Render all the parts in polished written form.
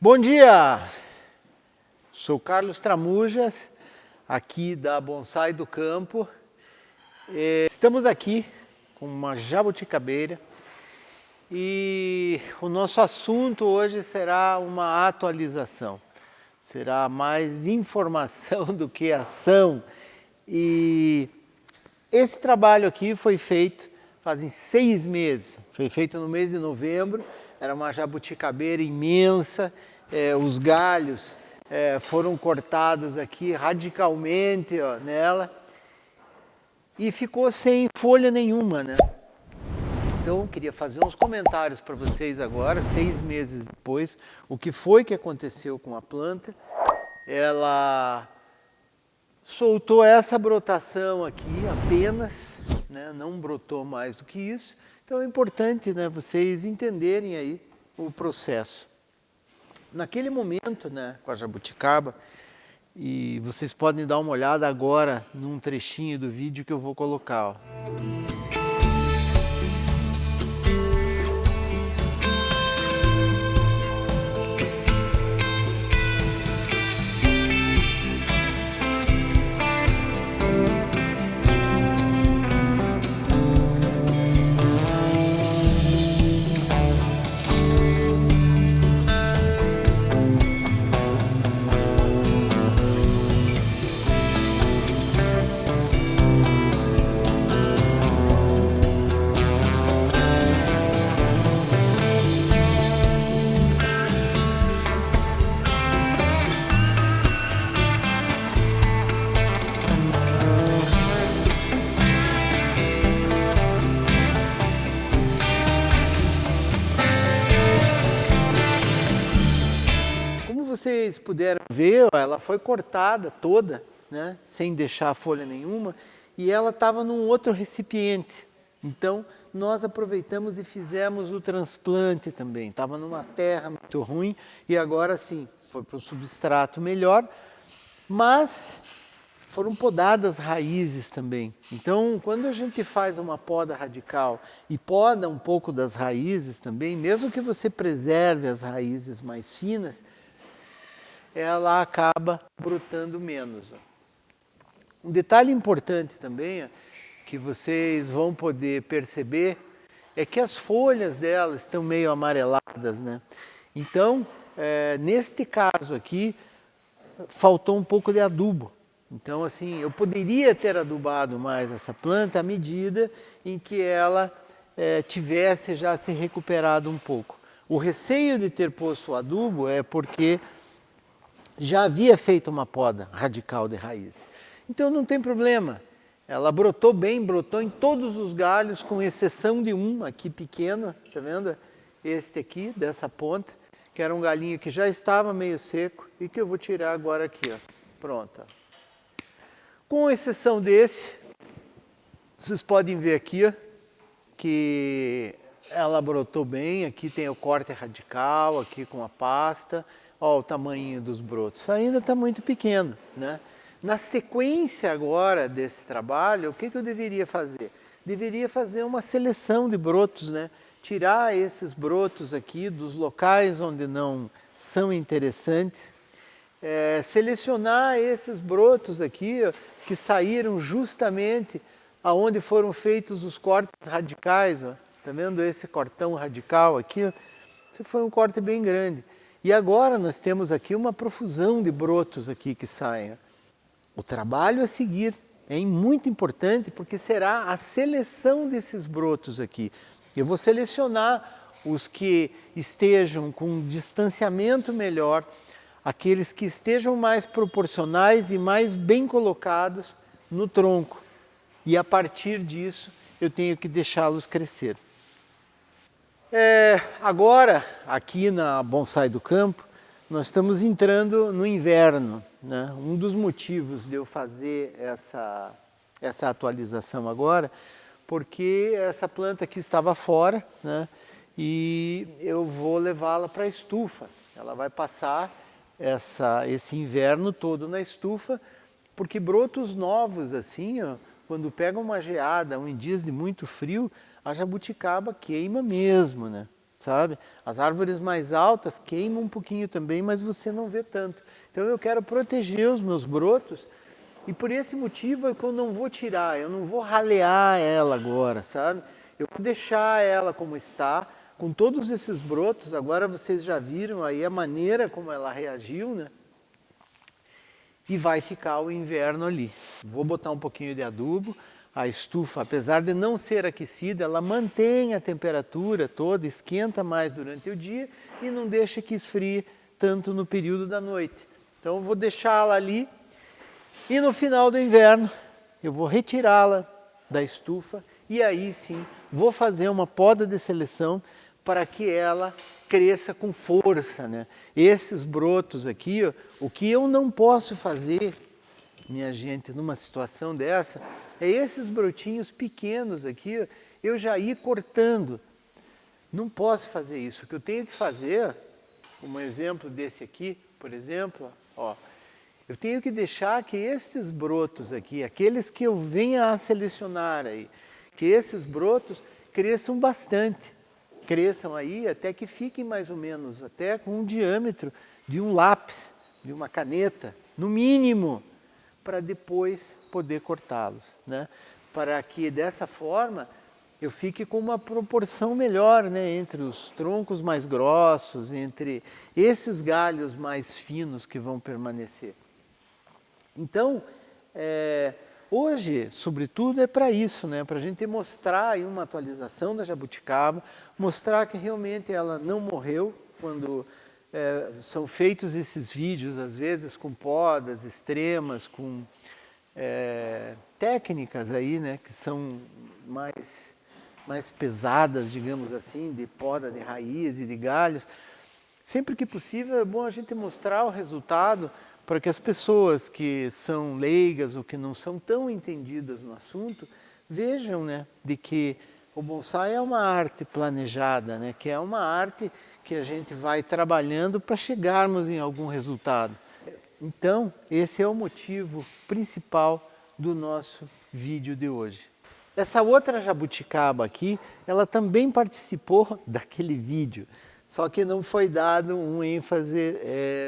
Bom dia! Sou Carlos Tramujas, aqui da Bonsai do Campo. Estamos aqui com uma jabuticabeira e o nosso assunto hoje será uma atualização. Será mais informação do que ação. E esse trabalho aqui foi feito fazem 6 meses. Foi feito no mês de novembro. Era uma jabuticabeira imensa. Os galhos foram cortados aqui radicalmente nela e ficou sem folha nenhuma, né? Então, eu queria fazer uns comentários para vocês agora, 6 meses depois, o que foi que aconteceu com a planta. Ela soltou essa brotação aqui apenas, né? Não brotou mais do que isso. Então, é importante, né, vocês entenderem aí o processo. Naquele momento, né, com a jabuticaba, e vocês podem dar uma olhada agora num trechinho do vídeo que eu vou colocar, ó. Vocês puderam ver, ela foi cortada toda, né, sem deixar folha nenhuma, e ela estava num outro recipiente. Então, nós aproveitamos e fizemos o transplante também. Estava numa terra muito ruim e agora sim, foi para um substrato melhor, mas foram podadas raízes também. Então, quando a gente faz uma poda radical e poda um pouco das raízes também, mesmo que você preserve as raízes mais finas, ela acaba brotando menos. Um detalhe importante também, que vocês vão poder perceber, é que as folhas dela estão meio amareladas, né? Então, neste caso aqui, faltou um pouco de adubo. Então, assim, eu poderia ter adubado mais essa planta à medida em que ela tivesse já se recuperado um pouco. O receio de ter posto o adubo é porque já havia feito uma poda radical de raiz. Então não tem problema, ela brotou bem, brotou em todos os galhos, com exceção de um aqui pequeno, tá vendo? Este aqui, dessa ponta, que era um galinho que já estava meio seco e que eu vou tirar agora aqui, ó. Pronto. Com exceção desse, vocês podem ver aqui, ó, que ela brotou bem, aqui tem o corte radical, aqui com a pasta. Olha o tamanho dos brotos, ainda está muito pequeno, né? Na sequência agora desse trabalho, o que eu deveria fazer? Deveria fazer uma seleção de brotos, né? Tirar esses brotos aqui dos locais onde não são interessantes, selecionar esses brotos aqui, ó, que saíram justamente aonde foram feitos os cortes radicais, ó. Tá vendo esse cortão radical aqui? Ó? Esse foi um corte bem grande. E agora nós temos aqui uma profusão de brotos aqui que saem. O trabalho a seguir é muito importante porque será a seleção desses brotos aqui. Eu vou selecionar os que estejam com um distanciamento melhor, aqueles que estejam mais proporcionais e mais bem colocados no tronco. E a partir disso eu tenho que deixá-los crescer. Agora, aqui na Bonsai do Campo, nós estamos entrando no inverno, né? Um dos motivos de eu fazer essa atualização agora, porque essa planta aqui estava fora, né? E eu vou levá-la para a estufa. Ela vai passar esse inverno todo na estufa, porque brotos novos assim, ó, quando pega uma geada ou em dias de muito frio, a jabuticaba queima mesmo, né? sabe? As árvores mais altas queimam um pouquinho também, mas você não vê tanto. Então eu quero proteger os meus brotos e por esse motivo é que eu não vou tirar, eu não vou ralear ela agora, sabe? Eu vou deixar ela como está, com todos esses brotos. Agora vocês já viram aí a maneira como ela reagiu, né? E vai ficar o inverno ali. Vou botar um pouquinho de adubo. A estufa, apesar de não ser aquecida, ela mantém a temperatura toda, esquenta mais durante o dia e não deixa que esfrie tanto no período da noite. Então eu vou deixá-la ali e no final do inverno eu vou retirá-la da estufa e aí sim vou fazer uma poda de seleção para que ela cresça com força, né? Esses brotos aqui, ó, o que eu não posso fazer, minha gente, numa situação dessa, é esses brotinhos pequenos aqui, ó, eu já ir cortando. Não posso fazer isso. O que eu tenho que fazer, um exemplo desse aqui, por exemplo, ó, eu tenho que deixar que esses brotos aqui, aqueles que eu venha a selecionar aí, que esses brotos cresçam bastante. Cresçam aí até que fiquem mais ou menos, até com um diâmetro de um lápis, de uma caneta, no mínimo, para depois poder cortá-los, né? Para que dessa forma eu fique com uma proporção melhor, né? Entre os troncos mais grossos, entre esses galhos mais finos que vão permanecer. Então, hoje, sobretudo, é para isso, né? Para a gente mostrar aí uma atualização da jabuticaba, mostrar que realmente ela não morreu quando são feitos esses vídeos, às vezes com podas extremas, com técnicas aí, né? Que são mais pesadas, digamos assim, de poda de raiz e de galhos. Sempre que possível é bom a gente mostrar o resultado para que as pessoas que são leigas ou que não são tão entendidas no assunto vejam, né, de que o bonsai é uma arte planejada, né, que é uma arte que a gente vai trabalhando para chegarmos em algum resultado. Então, esse é o motivo principal do nosso vídeo de hoje. Essa outra jabuticaba aqui, ela também participou daquele vídeo, só que não foi dado um ênfase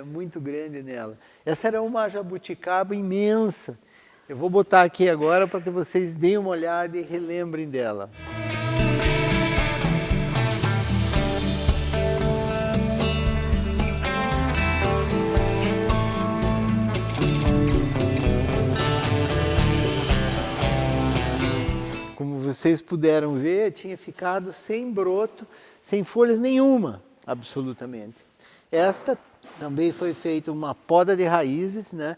muito grande nela. Essa era uma jabuticaba imensa. Eu vou botar aqui agora para que vocês deem uma olhada e relembrem dela. Como vocês puderam ver, tinha ficado sem broto, sem folhas nenhuma, absolutamente. Esta também foi feita uma poda de raízes, né?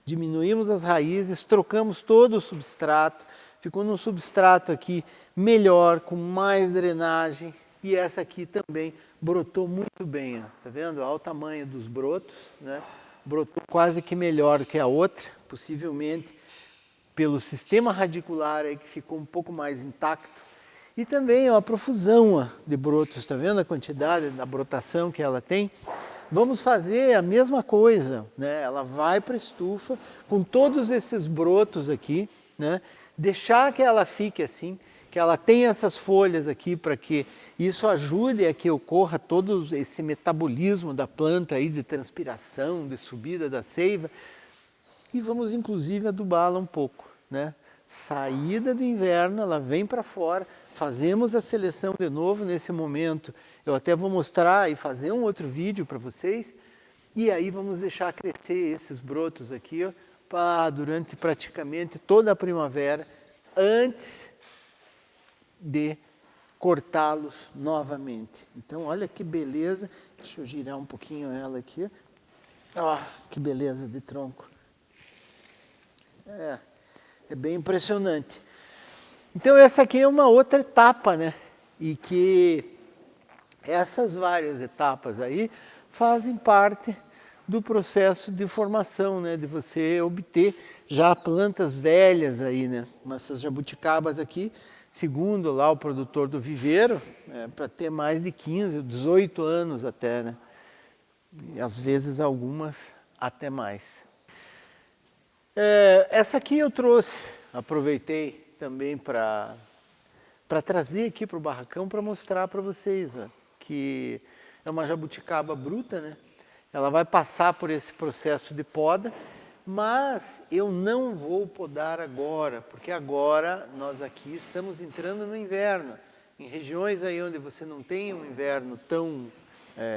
Diminuímos as raízes, trocamos todo o substrato, ficou num substrato aqui melhor, com mais drenagem, e essa aqui também brotou muito bem, ó. Tá vendo? Olha o tamanho dos brotos, né? Brotou quase que melhor que a outra, possivelmente pelo sistema radicular aí que ficou um pouco mais intacto. E também a profusão de brotos, está vendo a quantidade da brotação que ela tem? Vamos fazer a mesma coisa, né? Ela vai para a estufa com todos esses brotos aqui, né? Deixar que ela fique assim, que ela tenha essas folhas aqui para que isso ajude a que ocorra todo esse metabolismo da planta aí de transpiração, de subida da seiva. E vamos inclusive adubá-la um pouco, né? Saída do inverno, ela vem para fora, fazemos a seleção de novo nesse momento. Eu até vou mostrar e fazer um outro vídeo para vocês. E aí vamos deixar crescer esses brotos aqui, ó, durante praticamente toda a primavera, antes de cortá-los novamente. Então olha que beleza, deixa eu girar um pouquinho ela aqui. Ó, que beleza de tronco. É bem impressionante. Então essa aqui é uma outra etapa, né? E que essas várias etapas aí fazem parte do processo de formação, né? De você obter já plantas velhas aí, né? Essas jabuticabas aqui, segundo lá o produtor do viveiro, para ter mais de 15, 18 anos até, né? E às vezes algumas até mais. Essa aqui eu trouxe, aproveitei também para trazer aqui para o barracão para mostrar para vocês, ó, que é uma jabuticaba bruta, né? Ela vai passar por esse processo de poda, mas eu não vou podar agora, porque agora nós aqui estamos entrando no inverno. Em regiões aí onde você não tem um inverno tão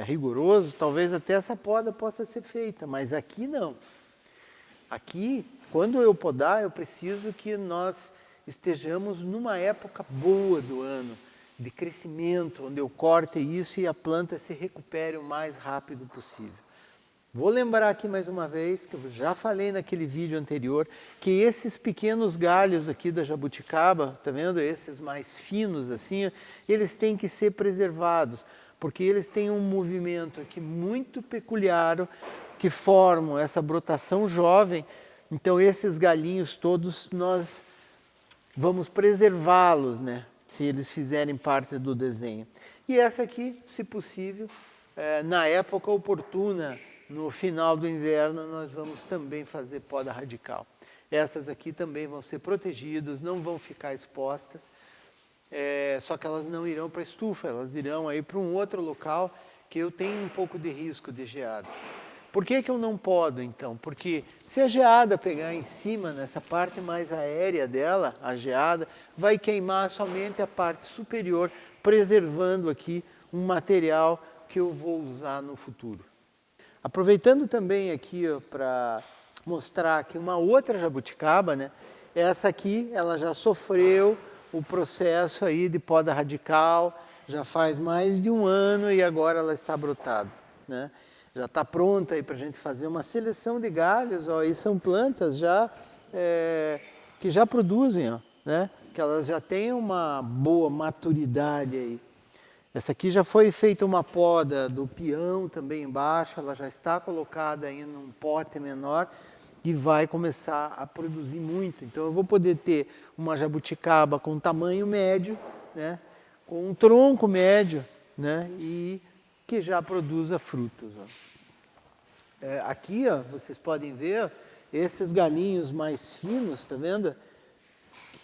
rigoroso, talvez até essa poda possa ser feita, mas aqui não. Aqui, quando eu podar, eu preciso que nós estejamos numa época boa do ano, de crescimento, onde eu corte isso e a planta se recupere o mais rápido possível. Vou lembrar aqui mais uma vez, que eu já falei naquele vídeo anterior, que esses pequenos galhos aqui da jabuticaba, tá vendo? Esses mais finos assim, eles têm que ser preservados, porque eles têm um movimento aqui muito peculiar, que formam essa brotação jovem. Então esses galhinhos todos nós vamos preservá-los, né? Se eles fizerem parte do desenho. E essa aqui, se possível, na época oportuna, no final do inverno, nós vamos também fazer poda radical. Essas aqui também vão ser protegidas, não vão ficar expostas, só que elas não irão para a estufa, elas irão aí para um outro local que eu tenho um pouco de risco de geada. Por que que eu não podo, então? Porque se a geada pegar em cima, nessa parte mais aérea dela, a geada, vai queimar somente a parte superior, preservando aqui um material que eu vou usar no futuro. Aproveitando também aqui para mostrar aqui uma outra jabuticaba, né? Essa aqui, ela já sofreu o processo aí de poda radical, já faz mais de um ano e agora ela está brotada, né? Já está pronta aí para a gente fazer uma seleção de galhos, ó, e são plantas já que já produzem, ó, né? Que elas já têm uma boa maturidade aí. Essa aqui já foi feita uma poda do peão também embaixo, ela já está colocada aí num pote menor e vai começar a produzir muito. Então eu vou poder ter uma jabuticaba com tamanho médio, né? Com um tronco médio, né? E que já produza frutos. Ó. Aqui, ó, vocês podem ver, ó, esses galinhos mais finos, tá vendo?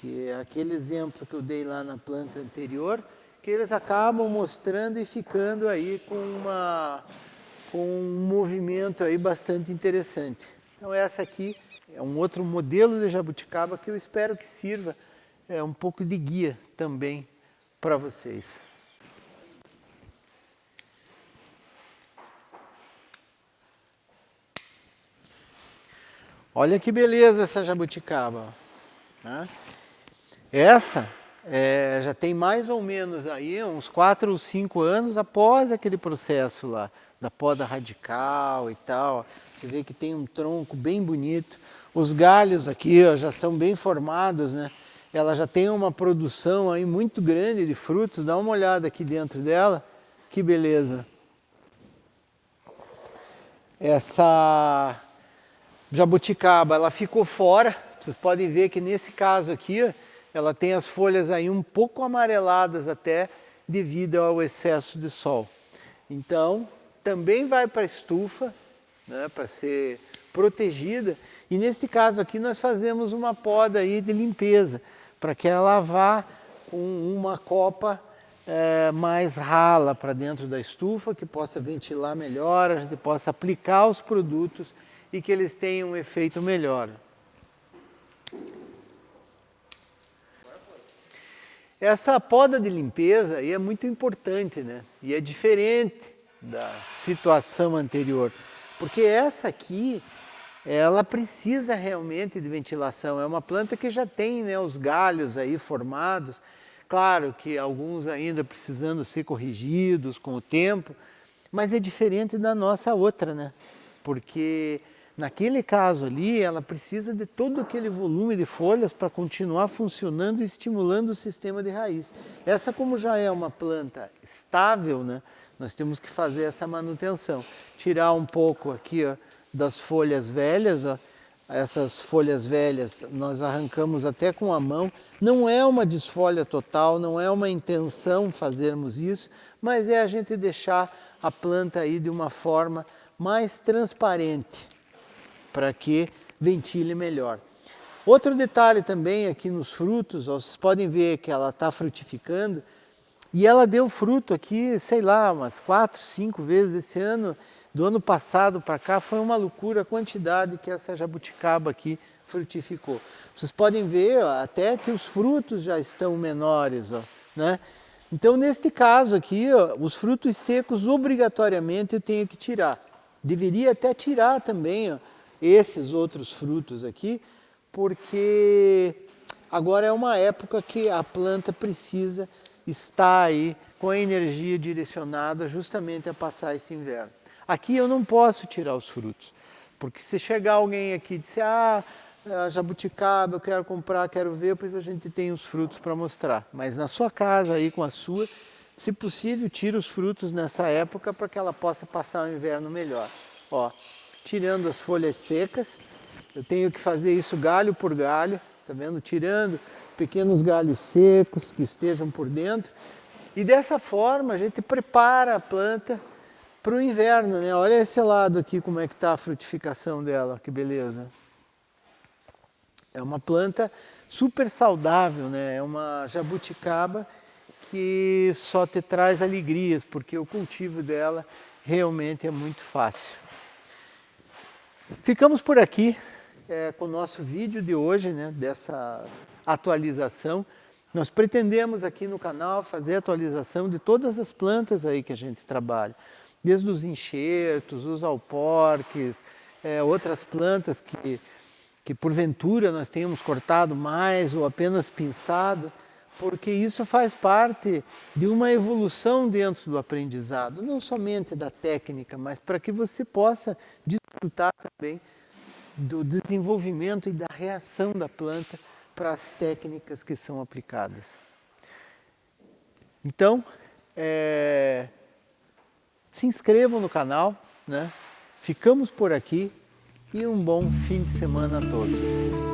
Que é aquele exemplo que eu dei lá na planta anterior, que eles acabam mostrando e ficando aí com um movimento aí bastante interessante. Então essa aqui é um outro modelo de jabuticaba que eu espero que sirva um pouco de guia também para vocês. Olha que beleza essa jabuticaba. Né? Essa já tem mais ou menos aí uns 4 ou 5 anos após aquele processo lá, da poda radical e tal. Você vê que tem um tronco bem bonito. Os galhos aqui, ó, já são bem formados, né? Ela já tem uma produção aí muito grande de frutos. Dá uma olhada aqui dentro dela. Que beleza. Essa jabuticaba, ela ficou fora. Vocês podem ver que nesse caso aqui, ó, ela tem as folhas aí um pouco amareladas até devido ao excesso de sol. Então, também vai para a estufa, né, para ser protegida. E neste caso aqui nós fazemos uma poda aí de limpeza, para que ela vá com uma copa mais rala para dentro da estufa, que possa ventilar melhor, a gente possa aplicar os produtos e que eles tenham um efeito melhor. Essa poda de limpeza aí é muito importante, né? E é diferente da situação anterior, porque essa aqui, ela precisa realmente de ventilação. É uma planta que já tem, né, os galhos aí formados. Claro que alguns ainda precisando ser corrigidos com o tempo, mas é diferente da nossa outra, né? Porque naquele caso ali, ela precisa de todo aquele volume de folhas para continuar funcionando e estimulando o sistema de raiz. Essa, como já é uma planta estável, né, nós temos que fazer essa manutenção. Tirar um pouco aqui, ó, das folhas velhas, ó. Essas folhas velhas nós arrancamos até com a mão. Não é uma desfolha total, não é uma intenção fazermos isso, mas é a gente deixar a planta aí de uma forma mais transparente, para que ventile melhor. Outro detalhe também aqui nos frutos, ó, vocês podem ver que ela está frutificando, E ela deu fruto aqui, sei lá, umas 4, 5 vezes esse ano. Do ano passado para cá foi uma loucura a quantidade que essa jabuticaba aqui frutificou. Vocês podem ver, ó, até que os frutos já estão menores, ó, né? Então, neste caso aqui, ó, os frutos secos obrigatoriamente eu tenho que tirar. Deveria até tirar também, ó, esses outros frutos aqui, porque agora é uma época que a planta precisa estar aí com a energia direcionada justamente a passar esse inverno. Aqui eu não posso tirar os frutos, porque se chegar alguém aqui e disser, a jabuticaba, eu quero comprar, quero ver, pois a gente tem os frutos para mostrar. Mas na sua casa, aí com a sua, se possível, tira os frutos nessa época para que ela possa passar o inverno melhor. Ó, tirando as folhas secas, eu tenho que fazer isso galho por galho, tá vendo? Tirando pequenos galhos secos que estejam por dentro. E dessa forma a gente prepara a planta para o inverno, né? Olha esse lado aqui como é que está a frutificação dela, que beleza. É uma planta super saudável, né? É uma jabuticaba que só te traz alegrias, porque o cultivo dela realmente é muito fácil. Ficamos por aqui com o nosso vídeo de hoje, né? Dessa atualização. Nós pretendemos aqui no canal fazer atualização de todas as plantas aí que a gente trabalha. Desde os enxertos, os alporques, outras plantas que porventura nós tenhamos cortado mais ou apenas pinçado, porque isso faz parte de uma evolução dentro do aprendizado, não somente da técnica, mas para que você possa desfrutar também do desenvolvimento e da reação da planta para as técnicas que são aplicadas. Então, se inscrevam no canal, né? Ficamos por aqui e um bom fim de semana a todos.